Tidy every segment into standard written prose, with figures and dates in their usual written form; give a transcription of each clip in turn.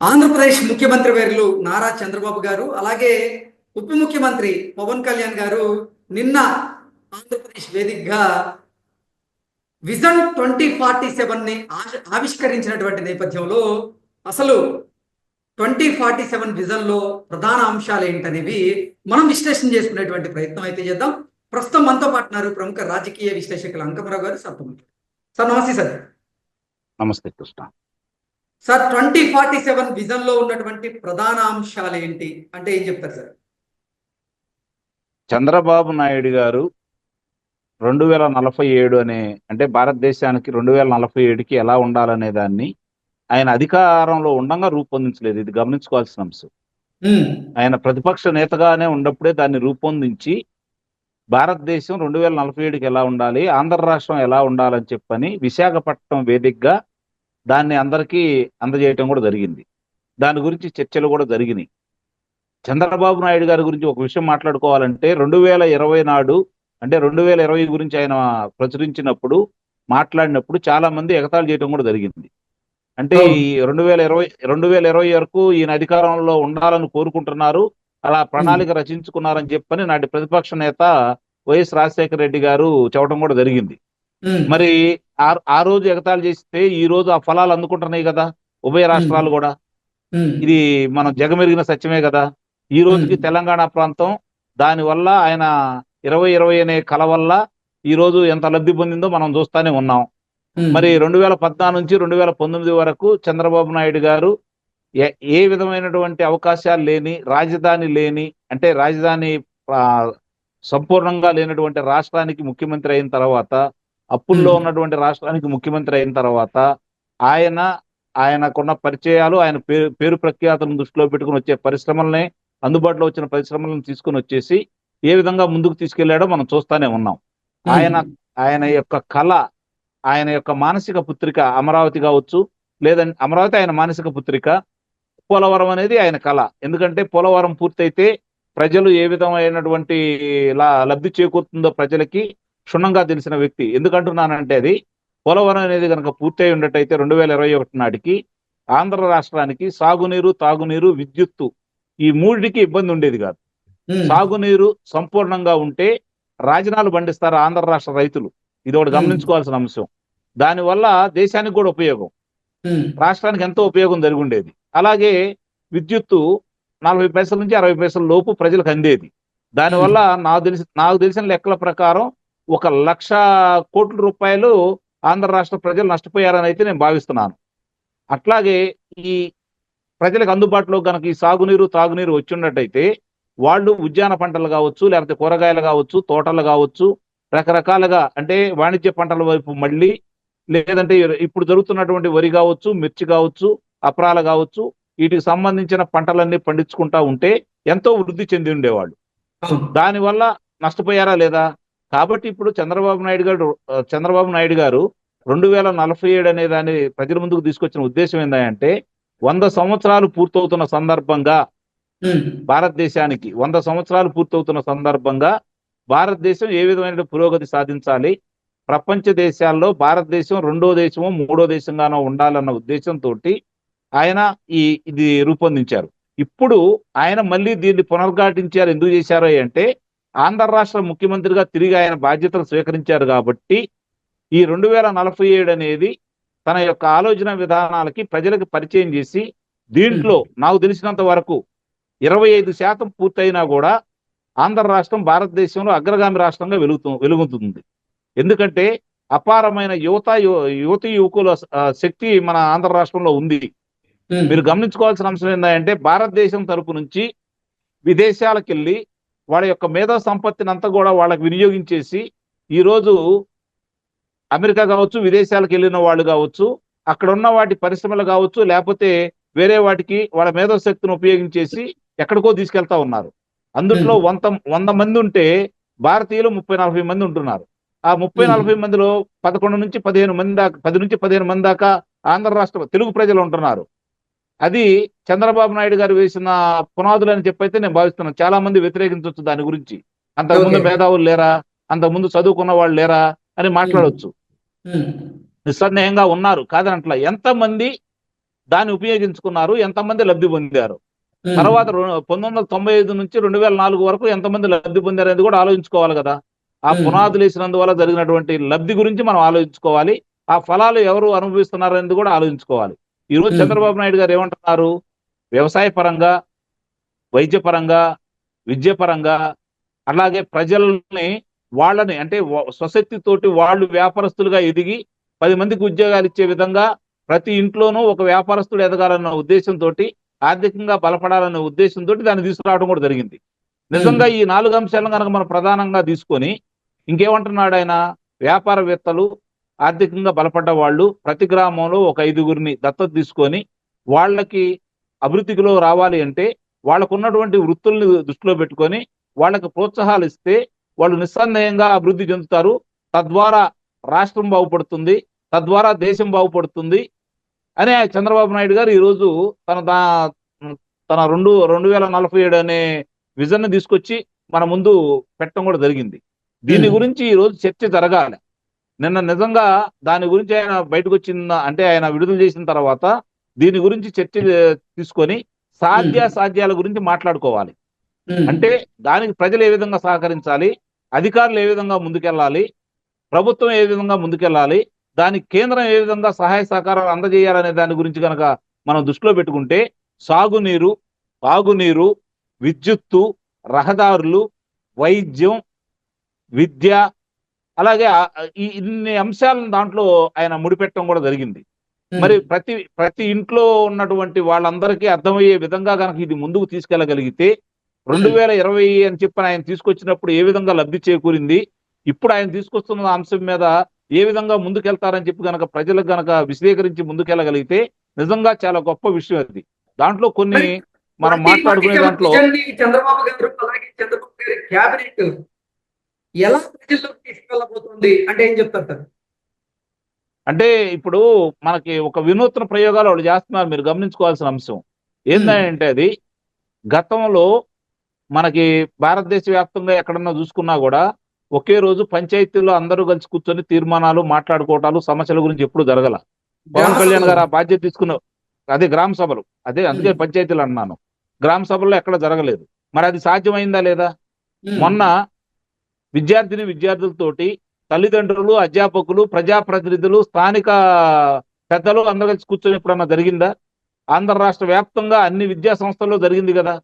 ఆంధ్రప్రదేశ్ ముఖ్యమంత్రి వర్యులు నారా చంద్రబాబు గారు అలాగే ఉప ముఖ్యమంత్రి పవన్ కళ్యాణ్ గారు నిన్న ఆంధ్రప్రదేశ్ వేదికగా విజన్ 2047 ని ఆవిష్కరించినటువంటి నేపథ్యంలో అసలు 2047 విజన్ లో ప్రధాన అంశాలు ఏంటనేవి మనం విశ్లేషణ చేసుకునేటువంటి ప్రయత్నం అయితే చేద్దాం. ప్రస్తుతం మనతో పాటున్నారు ప్రముఖ రాజకీయ విశ్లేషకులు అంకమరావు గారు. సార్ నమస్తే సార్. నమస్తే కృష్ణ. సార్ 2047 విజన్ లో ఉన్నటువంటి ప్రధాన అంశాలు ఏంటి అంటే ఏం చెప్తారు సార్? చంద్రబాబు నాయుడు గారు 2047 అంటే భారతదేశానికి 2047కి ఎలా ఉండాలనే దాన్ని ఆయన అధికారంలో ఉండగా రూపొందించలేదు. ఇది గమనించుకోవాల్సిన అంశం. ఆయన ప్రతిపక్ష నేతగానే ఉన్నప్పుడే దాన్ని రూపొందించి భారతదేశం 2047కి ఎలా ఉండాలి, ఆంధ్ర రాష్ట్రం ఎలా ఉండాలని చెప్పని విశాఖపట్నం వేదికగా దాన్ని అందరికీ అందజేయటం కూడా జరిగింది. దాని గురించి చర్చలు కూడా జరిగినాయి. చంద్రబాబు నాయుడు గారి గురించి ఒక విషయం మాట్లాడుకోవాలంటే 2020 నాడు అంటే 2020 గురించి ఆయన ప్రచురించినప్పుడు మాట్లాడినప్పుడు చాలా మంది ఎగతాళి చేయడం కూడా జరిగింది. అంటే ఈ 2020 వరకు ఈయన అధికారంలో ఉండాలని కోరుకుంటున్నారు, అలా ప్రణాళిక రచించుకున్నారని చెప్పని నాటి ప్రతిపక్ష నేత వైఎస్ రాజశేఖర రెడ్డి గారు చెప్పడం కూడా జరిగింది. మరి ఆ రోజు ఎగతాళి చేస్తే ఈ రోజు ఆ ఫలాలు అందుకుంటున్నాయి కదా ఉభయ రాష్ట్రాలు కూడా. ఇది మనం జగమెరిగిన సత్యమే కదా. ఈ రోజుకి తెలంగాణ ప్రాంతం దాని వల్ల ఆయన 2020 అనే కళ వల్ల ఈ రోజు ఎంత లబ్ధి పొందిందో మనం చూస్తానే ఉన్నాం. మరి 2014 నుంచి 2019 వరకు చంద్రబాబు నాయుడు గారు ఏ విధమైనటువంటి అవకాశాలు లేని, రాజధాని లేని, అంటే రాజధాని సంపూర్ణంగా లేనటువంటి రాష్ట్రానికి ముఖ్యమంత్రి అయిన తర్వాత, అప్పుల్లో ఉన్నటువంటి రాష్ట్రానికి ముఖ్యమంత్రి అయిన తర్వాత ఆయనకున్న పరిచయాలు, ఆయన పేరు ప్రఖ్యాతులను దృష్టిలో పెట్టుకుని వచ్చే పరిశ్రమలనే, అందుబాటులో వచ్చిన పరిశ్రమలను తీసుకుని వచ్చేసి ఏ విధంగా ముందుకు తీసుకెళ్లాడో మనం చూస్తానే ఉన్నాం. ఆయన యొక్క కళ, ఆయన యొక్క మానసిక పుత్రిక అమరావతి కావచ్చు, లేదంటే అమరావతి ఆయన మానసిక పుత్రిక, పోలవరం అనేది ఆయన కళ. ఎందుకంటే పోలవరం పూర్తయితే ప్రజలు ఏ విధమైనటువంటి లబ్ధి చేకూరుతుందో ప్రజలకి క్షుణ్ణంగా తెలిసిన వ్యక్తి. ఎందుకంటున్నానంటే అది పోలవరం అనేది కనుక పూర్తయి ఉన్నట్టయితే 2021 నాటికి ఆంధ్ర రాష్ట్రానికి సాగునీరు, తాగునీరు, విద్యుత్తు ఈ మూడిటికి ఇబ్బంది ఉండేది కాదు. సాగునీరు సంపూర్ణంగా ఉంటే రాజనాలు పండిస్తారు ఆంధ్ర రాష్ట్ర రైతులు. ఇది ఒకటి గమనించుకోవాల్సిన అంశం. దానివల్ల దేశానికి కూడా ఉపయోగం, రాష్ట్రానికి ఎంతో ఉపయోగం జరిగి ఉండేది. అలాగే విద్యుత్తు 40 పైసల నుంచి 60 పైసల లోపు ప్రజలకు అందేది. దానివల్ల నాకు తెలిసిన లెక్కల ప్రకారం 1,00,000 కోట్ల రూపాయలు ఆంధ్ర రాష్ట్ర ప్రజలు నష్టపోయారని అయితే నేను భావిస్తున్నాను. అట్లాగే ఈ ప్రజలకు అందుబాటులో కనుక ఈ సాగునీరు, తాగునీరు వచ్చి ఉన్నట్టయితే వాళ్ళు ఉద్యాన పంటలు కావచ్చు, లేకపోతే కూరగాయలు కావచ్చు, తోటలు కావచ్చు, రకరకాలుగా అంటే వాణిజ్య పంటల వైపు మళ్ళీ, లేదంటే ఇప్పుడు జరుగుతున్నటువంటి వరి కావచ్చు, మిర్చి కావచ్చు, అపరాలు కావచ్చు, వీటికి సంబంధించిన పంటలన్నీ పండించుకుంటా ఉంటే ఎంతో వృద్ధి చెంది ఉండేవాళ్ళు. దానివల్ల నష్టపోయారా లేదా? కాబట్టి ఇప్పుడు చంద్రబాబు నాయుడు గారు 2047 అనే దాన్ని ప్రజల ముందుకు తీసుకొచ్చిన ఉద్దేశం ఏంటంటే 100 సంవత్సరాలు పూర్తవుతున్న సందర్భంగా, భారతదేశానికి 100 సంవత్సరాలు పూర్తవుతున్న సందర్భంగా భారతదేశం ఏ విధమైన పురోగతి సాధించాలి, ప్రపంచ దేశాల్లో భారతదేశం 2వ దేశమో 3వ దేశంగానో ఉండాలన్న ఉద్దేశంతో ఆయన ఇది రూపొందించారు. ఇప్పుడు ఆయన మళ్ళీ దీన్ని పునర్ఘాటించారు. ఎందుకు చేశారు అంటే ఆంధ్ర రాష్ట్ర ముఖ్యమంత్రిగా తిరిగి ఆయన బాధ్యతలు స్వీకరించారు కాబట్టి ఈ 2047 అనేది తన యొక్క ఆలోచన విధానాలకి ప్రజలకు పరిచయం చేసి, దీంట్లో నాకు తెలిసినంత వరకు 25% పూర్తయినా కూడా ఆంధ్ర రాష్ట్రం భారతదేశంలో అగ్రగామి రాష్ట్రంగా వెలుగుతుంది. ఎందుకంటే అపారమైన యువతి యువకుల శక్తి మన ఆంధ్ర రాష్ట్రంలో ఉంది. మీరు గమనించుకోవాల్సిన అంశం ఏంటంటే భారతదేశం తరపు నుంచి విదేశాలకు వెళ్ళి వాళ్ళ యొక్క మేధో సంపత్తిని అంతా కూడా వాళ్ళకి వినియోగించేసి ఈరోజు అమెరికా కావచ్చు, విదేశాలకు వెళ్ళిన వాళ్ళు కావచ్చు, అక్కడ ఉన్న వాటి పరిశ్రమలు కావచ్చు, లేకపోతే వేరే వాటికి వాళ్ళ మేధో శక్తిని ఉపయోగించేసి ఎక్కడికో తీసుకెళ్తా ఉన్నారు. అందులో 100 మంది ఉంటే భారతీయులు 30-40 మంది ఉంటున్నారు. ఆ 30-40 మందిలో 11 నుంచి 15 మంది దాకా, 10 నుంచి 15 మంది దాకా ఆంధ్ర రాష్ట్ర తెలుగు ప్రజలు ఉంటున్నారు. అది చంద్రబాబు నాయుడు గారు వేసిన పునాదులు అని చెప్పైతే నేను భావిస్తున్నాను. చాలా మంది వ్యతిరేకించవచ్చు దాని గురించి. అంతకుముందు మేధావులు లేరా, అంతకుముందు చదువుకున్న వాళ్ళు లేరా అని మాట్లాడవచ్చు. నిస్సందేహంగా ఉన్నారు, కాదనట్లా. ఎంతమంది దాన్ని ఉపయోగించుకున్నారు, ఎంతమంది లబ్ధి పొందారు, ఉమ్, తర్వాత 1995 నుంచి 2004 వరకు ఎంతమంది లబ్ధి పొందారు అనేది కూడా ఆలోచించుకోవాలి కదా. ఆ ఉమ్, పునాదులు వేసినందువల్ల జరిగినటువంటి లబ్ధి గురించి మనం ఆలోచించుకోవాలి. ఆ ఫలాలు ఎవరు అనుభవిస్తున్నారు అనేది కూడా ఆలోచించుకోవాలి. ఈ రోజు ఉమ్, చంద్రబాబు నాయుడు గారు ఏమంటున్నారు? వ్యవసాయ పరంగా, వైద్య పరంగా, విద్య పరంగా, అలాగే ప్రజల్ని, వాళ్ళని అంటే స్వశక్తి తోటి వాళ్ళు వ్యాపారస్తులుగా ఎదిగి 10 మందికి ఉద్యోగాలు ఇచ్చే విధంగా ప్రతి ఇంట్లోనూ ఒక వ్యాపారస్తుడు ఎదగాలన్న ఉద్దేశంతో, ఆర్థికంగా బలపడాలన్న ఉద్దేశంతో దాన్ని తీసుకురావడం కూడా జరిగింది. ఉమ్, నిజంగా ఈ 4 అంశాలను కనుక మనం ప్రధానంగా తీసుకొని, ఇంకేమంటున్నాడు ఆయన? వ్యాపారవేత్తలు, ఆర్థికంగా బలపడ్డ వాళ్ళు ప్రతి గ్రామంలో ఒక 5గురిని దత్తత తీసుకొని వాళ్ళకి అభివృద్ధిలో రావాలి అంటే వాళ్ళకు ఉన్నటువంటి వృత్తుల్ని దృష్టిలో పెట్టుకొని వాళ్ళకి ప్రోత్సాహాలు ఇస్తే వాళ్ళు నిస్సందేహంగా అభివృద్ధి చెందుతారు. తద్వారా రాష్ట్రం బాగుపడుతుంది, తద్వారా దేశం బాగుపడుతుంది అని చంద్రబాబు నాయుడు గారు ఈరోజు తన తన 2047 అనే విజన్ ని తీసుకొచ్చి మన ముందు పెట్టడం కూడా జరిగింది. దీని ఉమ్, గురించి ఈ రోజు చర్చ జరగాలి. నిన్న నిజంగా దాని గురించి ఆయన బయటకు వచ్చిన, అంటే ఆయన విడుదల చేసిన తర్వాత దీని గురించి చర్చ తీసుకొని సాధ్యాల గురించి మాట్లాడుకోవాలి. ఉమ్, అంటే దానికి ప్రజలు ఏ విధంగా సహకరించాలి, అధికారులు ఏ విధంగా ముందుకెళ్ళాలి, ప్రభుత్వం ఏ విధంగా ముందుకెళ్ళాలి, దానికి కేంద్రం ఏ విధంగా సహాయ సహకారాలు అందజేయాలనే దాని గురించి కనుక మనం దృష్టిలో పెట్టుకుంటే సాగునీరు, తాగునీరు, విద్యుత్తు, రహదారులు, వైద్యం, విద్య, అలాగే ఇన్ని అంశాలను దాంట్లో ఆయన ముడిపెట్టడం కూడా జరిగింది. ఉమ్, మరి ప్రతి ఇంట్లో ఉన్నటువంటి వాళ్ళందరికీ అర్థమయ్యే విధంగా కనుక ఇది ముందుకు తీసుకెళ్లగలిగితే 2020 అని చెప్పి ఆయన తీసుకొచ్చినప్పుడు ఏ విధంగా లబ్ధి చేకూరింది, ఇప్పుడు ఆయన తీసుకొస్తున్న అంశం మీద ఏ విధంగా ముందుకెళ్తారని చెప్పి గనక ప్రజలకు గనక విశ్లేషించి ముందుకెళ్ళగలిగితే నిజంగా చాలా గొప్ప విషయం అది. దాంట్లో కొన్ని మరి మనం మాట్లాడుకునే 2027 దాంట్లో విజన్ ని చంద్రబాబు గారు అలాగే చంద్రబాబు గారి క్యాబినెట్ ఎలా ప్రజల్లోకి తీసుకెళ్ళబోతుంది అంటే ఏం చెప్తారు సార్? అంటే ఇప్పుడు మనకి ఒక వినూత్న ప్రయోగాలు వాళ్ళు చేస్తున్నారు, మీరు గమనించుకోవాల్సిన అంశం ఏంటంటే అది గతంలో మనకి భారతదేశ వ్యాప్తంగా ఎక్కడన్నా చూసుకున్నా కూడా ఒకే రోజు పంచాయతీల్లో అందరూ కలిసి కూర్చొని తీర్మానాలు మాట్లాడుకోవటాలు సమస్యల గురించి ఎప్పుడు జరగల. పవన్ కళ్యాణ్ గారు ఆ బాధ్యత తీసుకున్న, అదే గ్రామ సభలు, అదే అందుకే పంచాయతీలు అన్నాను, గ్రామ సభల్లో ఎక్కడ జరగలేదు. మరి అది సాధ్యమైందా లేదా? మొన్న విద్యార్థులతోటి తల్లిదండ్రులు, అధ్యాపకులు, ప్రజాప్రతినిధులు, స్థానిక పెద్దలు అందరూ కలిసి కూర్చొని ఎప్పుడన్నా జరిగిందా? ఆంధ్ర రాష్ట్ర వ్యాప్తంగా అన్ని విద్యా సంస్థల్లో జరిగింది కదా.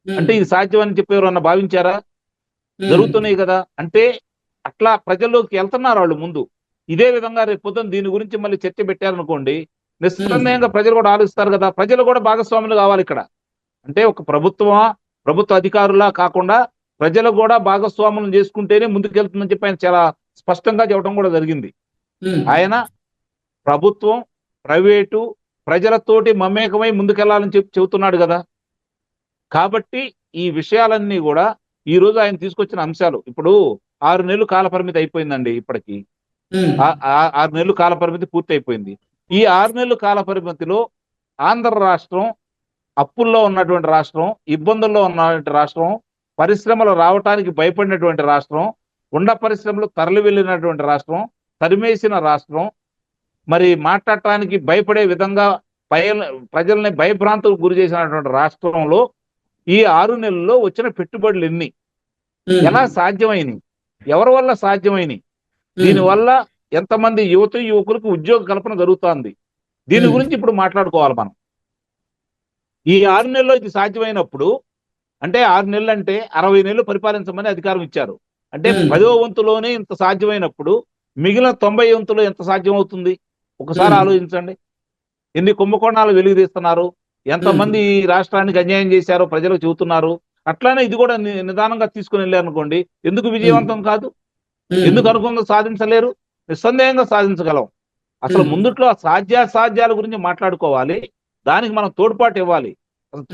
అంటే ఇది సాధ్యమని చెప్పి ఎవరన్నా భావించారా? జరుగుతున్నాయి కదా. అంటే అట్లా ప్రజల్లోకి వెళ్తున్నారు వాళ్ళు ముందు. ఇదే విధంగా రేపు పొద్దున దీని గురించి మళ్ళీ చర్చ పెట్టారనుకోండి, నిస్సందేహంగా ప్రజలు కూడా ఆలోచిస్తారు కదా. ప్రజలు కూడా భాగస్వాములు కావాలి ఇక్కడ. అంటే ఒక ప్రభుత్వ అధికారులా కాకుండా ప్రజలు కూడా భాగస్వాములను చేసుకుంటేనే ముందుకెళ్తుందని చెప్పి ఆయన చాలా స్పష్టంగా చెప్పడం కూడా జరిగింది. ఆయన ప్రభుత్వం, ప్రైవేటు, ప్రజలతోటి మమేకమై ముందుకెళ్లాలని చెప్పి చెబుతున్నాడు కదా. కాబట్టి ఈ విషయాలన్నీ కూడా ఈ రోజు ఆయన తీసుకొచ్చిన అంశాలు. ఇప్పుడు 6 నెలలు కాల పరిమితి అయిపోయిందండి. ఇప్పటికి 6 నెలలు కాల పరిమితి పూర్తి అయిపోయింది. ఈ 6 నెలలు కాల పరిమితిలో ఆంధ్ర రాష్ట్రం అప్పుల్లో ఉన్నటువంటి రాష్ట్రం, ఇబ్బందుల్లో ఉన్నటువంటి రాష్ట్రం, పరిశ్రమలు రావటానికి భయపడినటువంటి రాష్ట్రం, ఉండ పరిశ్రమలు తరలి వెళ్ళినటువంటి రాష్ట్రం, తరిమేసిన రాష్ట్రం, మరి మాట్లాడటానికి భయపడే విధంగా ప్రజల్ని భయభ్రాంతులకు గురి చేసినటువంటి రాష్ట్రంలో ఈ 6 నెలల్లో వచ్చిన పెట్టుబడులు ఎన్ని, ఎలా సాధ్యమైనవి, ఎవరి వల్ల సాధ్యమైనవి, దీనివల్ల ఎంతమంది యువకులకు ఉద్యోగ కల్పన జరుగుతోంది, దీని గురించి ఇప్పుడు మాట్లాడుకోవాలి మనం. ఈ 6 నెలల్లో ఇది సాధ్యమైనప్పుడు, అంటే 6 నెలలు అంటే 60 నెలలు పరిపాలించమని అధికారం ఇచ్చారు. అంటే 10వ వంతులోనే ఇంత సాధ్యమైనప్పుడు మిగిలిన 90 వంతులో ఎంత సాధ్యం అవుతుంది? ఒకసారి ఆలోచించండి. ఎన్ని కుంభకోణాలు వెలుగు తీస్తున్నారు, ఎంతమంది ఈ రాష్ట్రానికి అన్యాయం చేశారో ప్రజలకు చెబుతున్నారు. అట్లానే ఇది కూడా నిదానంగా తీసుకుని వెళ్ళారనుకోండి, ఎందుకు విజయవంతం కాదు? ఎందుకు అనుకున్నది సాధించలేరు? నిస్సందేహంగా సాధించగలం. అసలు ముందుట్లో సాధ్యాల గురించి మాట్లాడుకోవాలి, దానికి మనం తోడ్పాటు ఇవ్వాలి.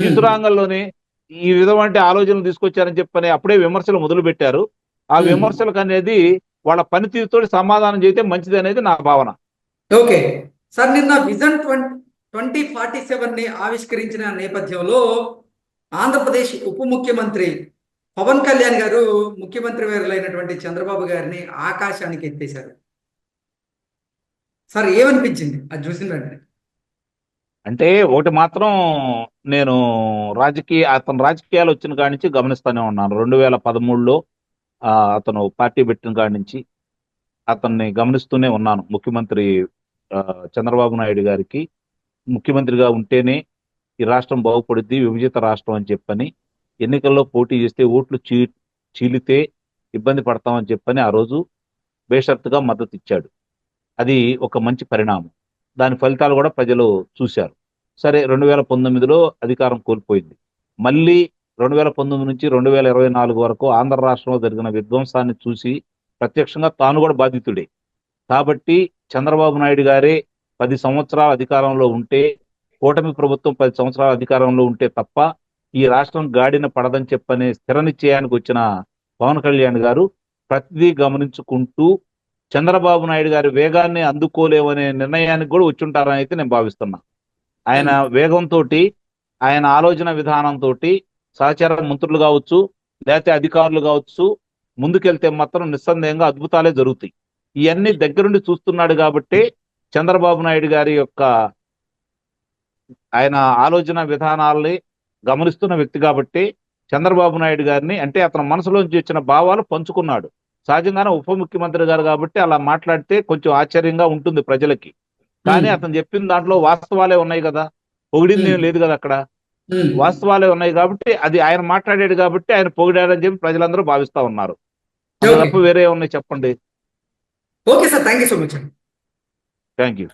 తీసుకురాంగంలోనే ఈ విధమైన ఆలోచనలు తీసుకొచ్చారని చెప్పని అప్పుడే విమర్శలు మొదలు పెట్టారు. ఆ విమర్శలకు అనేది వాళ్ళ పనితీరుతో సమాధానం చేస్తే మంచిది అనేది నా భావన. ఓకే సార్, నిన్న విజన్ 2047 ని ఆవిష్కరించిన నేపథ్యంలో ఆంధ్రప్రదేశ్ ఉప ముఖ్యమంత్రి పవన్ కళ్యాణ్ గారు ముఖ్యమంత్రి వర్యులైనటువంటి చంద్రబాబు గారిని ఆకాశానికి ఎత్తేశారు. సార్ ఏమనిపించింది అది చూసిన వెంటనే? అంటే ఒకటి మాత్రం నేను అతను రాజకీయాలు వచ్చిన కాడి నుంచి గమనిస్తూనే ఉన్నాను. 2013లో అతను పార్టీ పెట్టిన కాడి నుంచి అతన్ని గమనిస్తూనే ఉన్నాను. ముఖ్యమంత్రి ఆ, చంద్రబాబు నాయుడు గారికి ముఖ్యమంత్రిగా ఉంటేనే ఈ రాష్ట్రం బాగుపడుద్ది, విభజిత రాష్ట్రం అని చెప్పని, ఎన్నికల్లో పోటీ చేస్తే ఓట్లు చీలితే ఇబ్బంది పడతామని చెప్పని ఆ రోజు బేషరతుగా మద్దతు ఇచ్చాడు. అది ఒక మంచి పరిణామం. దాని ఫలితాలు కూడా ప్రజలు చూశారు. సరే, 2019లో అధికారం కోల్పోయింది. మళ్ళీ 2019 నుంచి 2024 వరకు ఆంధ్ర రాష్ట్రంలో జరిగిన విధ్వంసాన్ని చూసి ప్రత్యక్షంగా తాను కూడా బాధితుడే. కాబట్టి చంద్రబాబు నాయుడు గారే 10 సంవత్సరాల అధికారంలో ఉంటే, కూటమి ప్రభుత్వం 10 సంవత్సరాల అధికారంలో ఉంటే తప్ప ఈ రాష్ట్రం గాడిన పడదని చెప్పనే స్థిర నిశ్చయానికి వచ్చిన పవన్ కళ్యాణ్ గారు ప్రతిదీ గమనించుకుంటూ చంద్రబాబు నాయుడు గారి వేగాన్ని అందుకోలేమనే నిర్ణయానికి కూడా వచ్చుంటారని అయితే నేను భావిస్తున్నా. ఆయన వేగంతో, ఆయన ఆలోచన విధానంతో సహచర మంత్రులు కావచ్చు, లేకపోతే అధికారులు కావచ్చు, ముందుకెళ్తే మాత్రం నిస్సందేహంగా అద్భుతాలే జరుగుతాయి. ఇవన్నీ దగ్గరుండి చూస్తున్నాడు కాబట్టి చంద్రబాబు నాయుడు గారి యొక్క ఆయన ఆలోచన విధానాల్ని గమనిస్తున్న వ్యక్తి కాబట్టి చంద్రబాబు నాయుడు గారిని, అంటే అతని మనసులోంచి వచ్చిన భావాలు పంచుకున్నాడు. సహజంగానే ఉప ముఖ్యమంత్రి గారు కాబట్టి అలా మాట్లాడితే కొంచెం ఆశ్చర్యంగా ఉంటుంది ప్రజలకి. కానీ అతను చెప్పిన దాంట్లో వాస్తవాలే ఉన్నాయి కదా, పొగిడింది ఏం లేదు కదా అక్కడ. వాస్తవాలే ఉన్నాయి కాబట్టి అది ఆయన మాట్లాడాడు కాబట్టి ఆయన పొగిడాడని చెప్పి ప్రజలందరూ భావిస్తా ఉన్నారు. అంత తప్ప వేరే ఉన్నాయి చెప్పండి. Okay sir, thank you so much. Thank you.